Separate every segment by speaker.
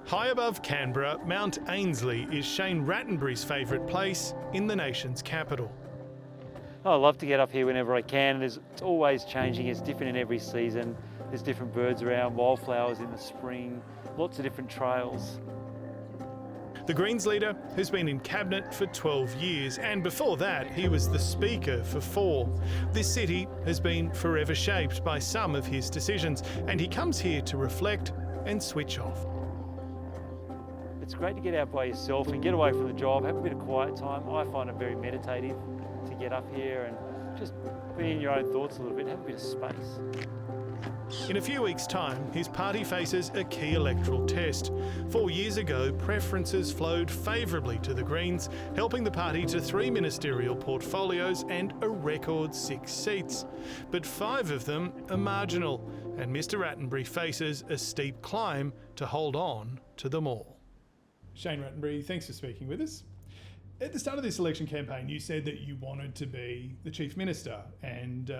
Speaker 1: High above Canberra, Mount Ainslie is Shane Rattenbury's favourite place in the nation's capital.
Speaker 2: I love to get up here whenever I can. It's always changing, it's different in every season. There's different birds around, wildflowers in the spring, lots of different trails.
Speaker 1: The Greens leader has been in Cabinet for 12 years, and before that he was the Speaker for 4. This city has been forever shaped by some of his decisions, and he comes here to reflect and switch off.
Speaker 2: It's great to get out by yourself and get away from the job, have a bit of quiet time. I find it very meditative to get up here and just be in your own thoughts a little bit, have a bit of space.
Speaker 1: In a few weeks' time, his party faces a key electoral test. 4 years ago, preferences flowed favourably to the Greens, helping the party to 3 ministerial portfolios and a record 6 seats. But 5 of them are marginal, and Mr Rattenbury faces a steep climb to hold on to them all. Shane Rattenbury, thanks for speaking with us. At the start of this election campaign, you said that you wanted to be the Chief Minister, and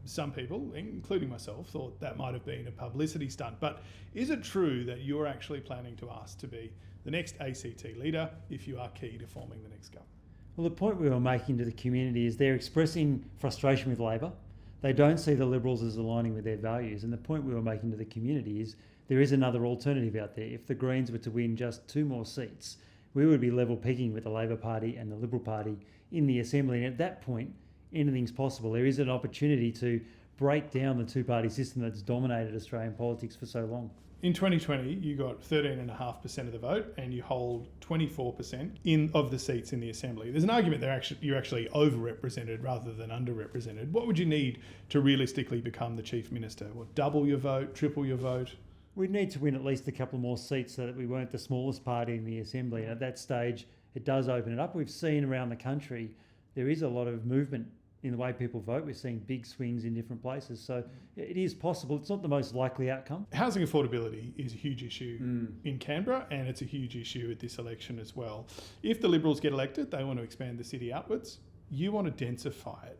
Speaker 1: some people, including myself, thought that might have been a publicity stunt. But is it true that you're actually planning to ask to be the next ACT leader if you are key to forming the next government?
Speaker 3: Well, the point we were making to the community is they're expressing frustration with Labor. They don't see the Liberals as aligning with their values. And the point we were making to the community is there is another alternative out there. If the Greens were to win just 2 more seats, we would be level pegging with the Labor Party and the Liberal Party in the Assembly. And at that point, anything's possible. There is an opportunity to break down the two-party system that's dominated Australian politics for so long.
Speaker 1: In 2020, you got 13.5% of the vote and you hold 24% of the seats in the Assembly. There's an argument that you're actually overrepresented rather than underrepresented. What would you need to realistically become the Chief Minister? What, double your vote, triple your vote?
Speaker 3: We'd need to win at least a couple more seats so that we weren't the smallest party in the Assembly. And at that stage, it does open it up. We've seen around the country, there is a lot of movement in the way people vote. We're seeing big swings in different places. So it is possible. It's not the most likely outcome.
Speaker 1: Housing affordability is a huge issue in Canberra, and it's a huge issue at this election as well. If the Liberals get elected, they want to expand the city outwards. You want to densify it.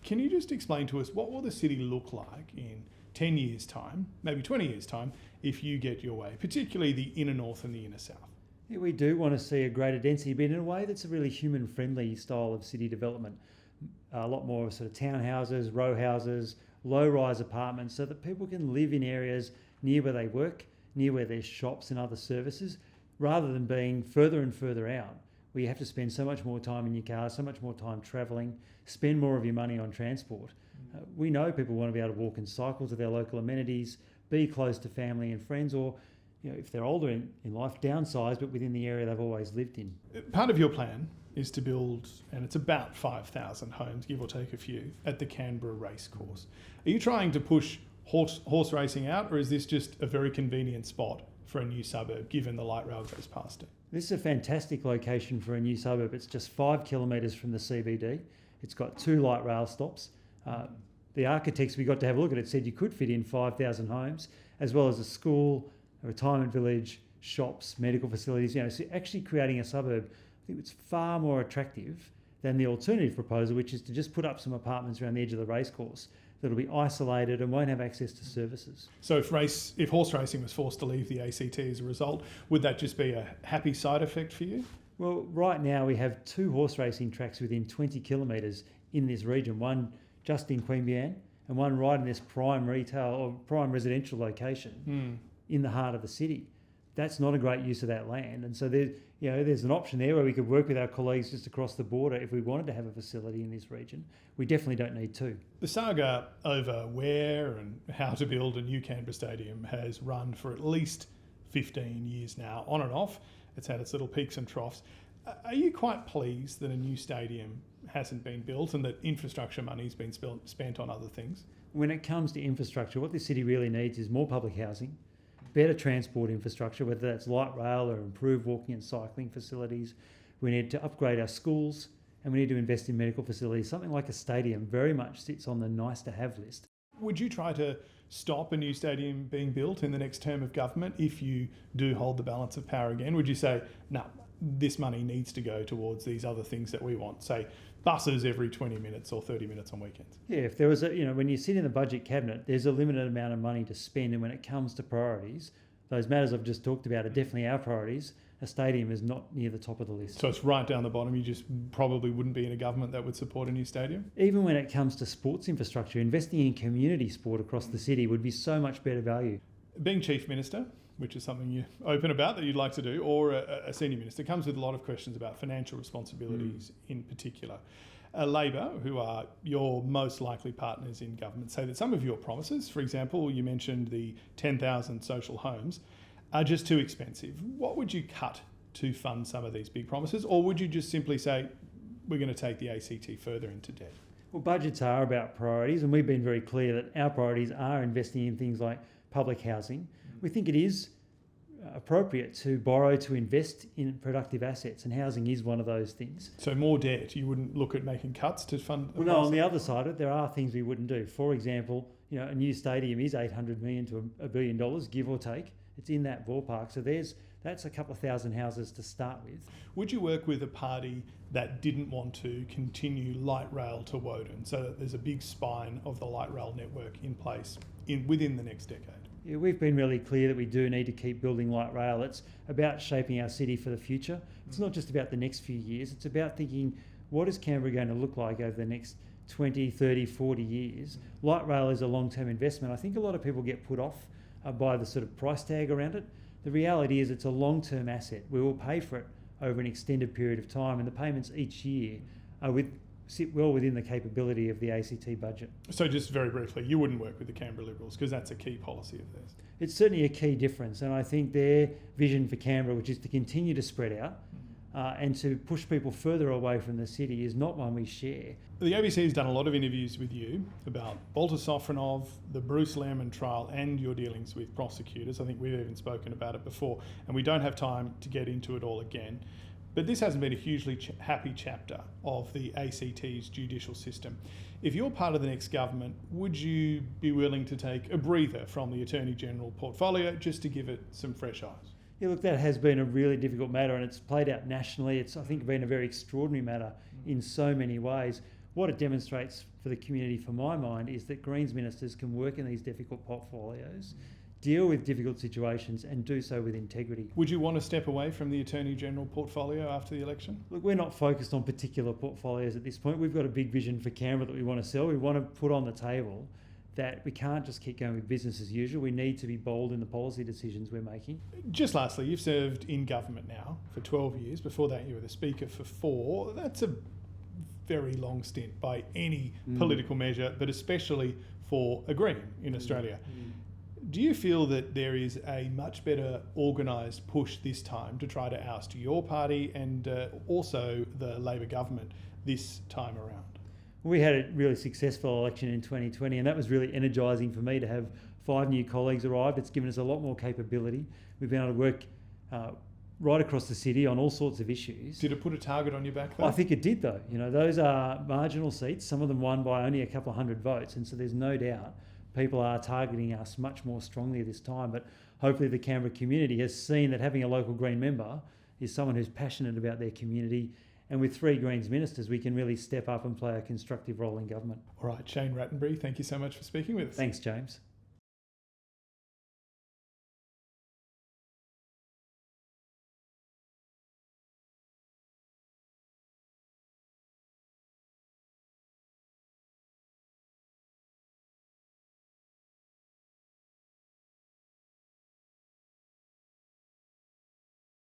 Speaker 1: Can you just explain to us what will the city look like in 10 years' time, maybe 20 years' time, if you get your way, particularly the inner north and the inner south?
Speaker 3: Yeah, we do want to see a greater density, but in a way that's a really human-friendly style of city development. A lot more sort of townhouses, row houses, low-rise apartments, so that people can live in areas near where they work, near where there's shops and other services, rather than being further and further out, where you have to spend so much more time in your car, so much more time travelling, spend more of your money on transport. We know people want to be able to walk and cycle to their local amenities, be close to family and friends, or if they're older in life, downsize, but within the area they've always lived in.
Speaker 1: Part of your plan is to build, and it's about 5,000 homes, give or take a few, at the Canberra racecourse. Are you trying to push horse racing out, or is this just a very convenient spot for a new suburb, given the light rail goes past it?
Speaker 3: This is a fantastic location for a new suburb. It's just 5 kilometres from the CBD. It's got 2 light rail stops. The architects we got to have a look at it said you could fit in 5,000 homes, as well as a school, a retirement village, shops, medical facilities. So actually creating a suburb, I think it's far more attractive than the alternative proposal, which is to just put up some apartments around the edge of the racecourse that'll be isolated and won't have access to services.
Speaker 1: So if horse racing was forced to leave the ACT as a result, would that just be a happy side effect for you?
Speaker 3: Well, right now we have 2 horse racing tracks within 20 kilometres in this region, one just in Queanbeyan and one right in this prime retail or prime residential location in the heart of the city. That's not a great use of that land. And so there's an option there where we could work with our colleagues just across the border if we wanted to have a facility in this region. We definitely don't need 2.
Speaker 1: The saga over where and how to build a new Canberra stadium has run for at least 15 years now, on and off. It's had its little peaks and troughs. Are you quite pleased that a new stadium hasn't been built and that infrastructure money's been spent on other things?
Speaker 3: When it comes to infrastructure, what this city really needs is more public housing, better transport infrastructure, whether that's light rail or improved walking and cycling facilities. We need to upgrade our schools and we need to invest in medical facilities. Something like a stadium very much sits on the nice to have list.
Speaker 1: Would you try to stop a new stadium being built in the next term of government if you do hold the balance of power again? Would you say, no, this money needs to go towards these other things that we want, say buses every 20 minutes or 30 minutes on weekends?
Speaker 3: Yeah, if there was when you sit in the budget cabinet, there's a limited amount of money to spend, and when it comes to priorities, those matters I've just talked about are definitely our priorities. A stadium is not near the top of the list.
Speaker 1: So it's right down the bottom. You just probably wouldn't be in a government that would support a new stadium?
Speaker 3: Even when it comes to sports infrastructure, investing in community sport across the city would be so much better value.
Speaker 1: Being Chief Minister, which is something you're open about that you'd like to do, or a Senior Minister, comes with a lot of questions about financial responsibilities in particular. Labor, who are your most likely partners in government, say that some of your promises, for example, you mentioned the 10,000 social homes, are just too expensive. What would you cut to fund some of these big promises? Or would you just simply say, we're going to take the ACT further into debt?
Speaker 3: Well, budgets are about priorities, and we've been very clear that our priorities are investing in things like public housing. We think it is appropriate to borrow to invest in productive assets, and housing is one of those things.
Speaker 1: So more debt, you wouldn't look at making cuts to fund?
Speaker 3: Well, no, on the other side of it, there are things we wouldn't do. For example, a new stadium is $800 million to $1 billion, give or take. It's in that ballpark. So that's a couple of thousand houses to start with.
Speaker 1: Would you work with a party that didn't want to continue light rail to Woden, so that there's a big spine of the light rail network in place within the next decade?
Speaker 3: Yeah, we've been really clear that we do need to keep building light rail. It's about shaping our city for the future. It's not just about the next few years. It's about thinking, what is Canberra going to look like over the next 20, 30, 40 years? Light rail is a long-term investment. I think a lot of people get put off by the sort of price tag around it. The reality is it's a long-term asset. We will pay for it over an extended period of time, and the payments each year sit well within the capability of the ACT budget.
Speaker 1: So just very briefly, you wouldn't work with the Canberra Liberals because that's a key policy of theirs?
Speaker 3: It's certainly a key difference, and I think their vision for Canberra, which is to continue to spread out and to push people further away from the city, is not one we share.
Speaker 1: The ABC has done a lot of interviews with you about Walter Sofronov, the Bruce Lehrmann trial, and your dealings with prosecutors. I think we've even spoken about it before, and we don't have time to get into it all again. But this hasn't been a hugely happy chapter of the ACT's judicial system. If you're part of the next government, would you be willing to take a breather from the Attorney General portfolio just to give it some fresh eyes?
Speaker 3: Yeah, look, that has been a really difficult matter, and it's played out nationally. It's, I think, been a very extraordinary matter in so many ways. What it demonstrates for the community, for my mind, is that Greens ministers can work in these difficult portfolios, deal with difficult situations, and do so with integrity.
Speaker 1: Would you want to step away from the Attorney General portfolio after the election?
Speaker 3: Look, we're not focused on particular portfolios at this point. We've got a big vision for Canberra that we want to sell. We want to put on the table that we can't just keep going with business as usual. We need to be bold in the policy decisions we're making.
Speaker 1: Just lastly, you've served in government now for 12 years. Before that, you were the Speaker for 4. That's a very long stint by any political measure, but especially for a Green in Australia. Do you feel that there is a much better organised push this time to try to oust your party and also the Labor government this time around?
Speaker 3: We had a really successful election in 2020, and that was really energising for me to have 5 new colleagues arrived. It's given us a lot more capability. We've been able to work right across the city on all sorts of issues.
Speaker 1: Did it put a target on your back though?
Speaker 3: Well, I think it did though. Those are marginal seats. Some of them won by only a couple of hundred votes, and so there's no doubt people are targeting us much more strongly this time. But hopefully the Canberra community has seen that having a local Green member is someone who's passionate about their community. And with 3 Greens ministers, we can really step up and play a constructive role in government.
Speaker 1: All right, Shane Rattenbury, thank you so much for speaking with us.
Speaker 3: Thanks, James.